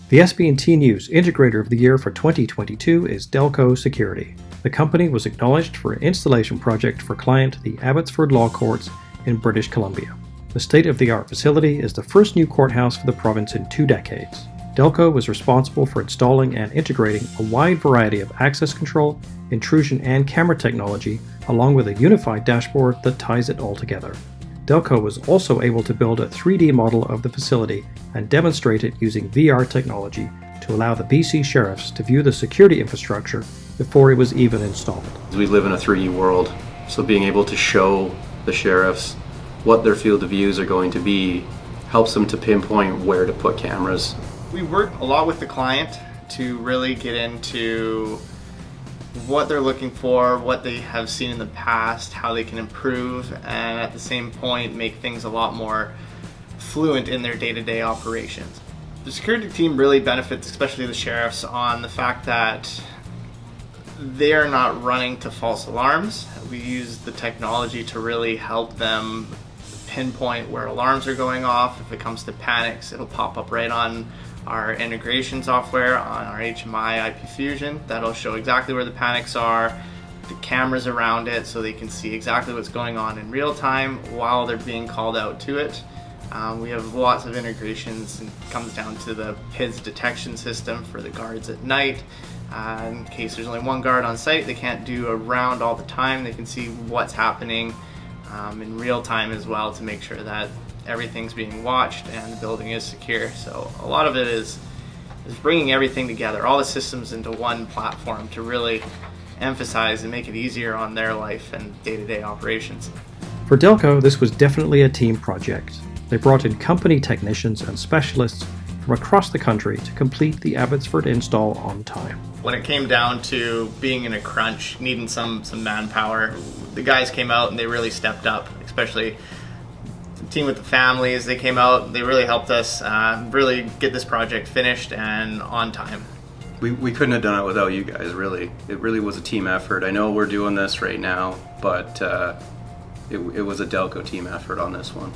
The SB&T News Integrator of the Year for 2022 is Delco Security. The company was acknowledged for an installation project for client the Abbotsford Law Courts in British Columbia. The state-of-the-art facility is the first new courthouse for the province in 2 decades. Delco was responsible for installing and integrating a wide variety of access control, intrusion and camera technology, along with a unified dashboard that ties it all together. Delco was also able to build a 3D model of the facility and demonstrate it using VR technology to allow the BC sheriffs to view the security infrastructure before it was even installed. We live in a 3D world, so being able to show the sheriffs what their field of views are going to be helps them to pinpoint where to put cameras. We work a lot with the client to really get into what they're looking for, what they have seen in the past, how they can improve, and at the same point make things a lot more fluent in their day-to-day operations. The security team really benefits, especially the sheriffs, on the fact that they are not running to false alarms. We use the technology to really help them pinpoint where alarms are going off. If it comes to panics, it'll pop up right on our integration software on our HMI IP Fusion. That'll show exactly where the panics are, the cameras around it, so they can see exactly what's going on in real time while they're being called out to it. We have lots of integrations, and it comes down to the PIDS detection system for the guards at night. In case there's only one guard on site, they can't do a round all the time. They can see what's happening in real time as well to make sure that everything's being watched and the building is secure. So a lot of it is bringing everything together, all the systems into one platform to really emphasize and make it easier on their life and day-to-day operations. For Delco, this was definitely a team project. They brought in company technicians and specialists from across the country to complete the Abbotsford install on time. When it came down to being in a crunch, needing some manpower, the guys came out and they really stepped up, especially the team with the families. They came out, they really helped us really get this project finished and on time. We couldn't have done it without you guys, really. It really was a team effort. I know we're doing this right now, but it was a Delco team effort on this one.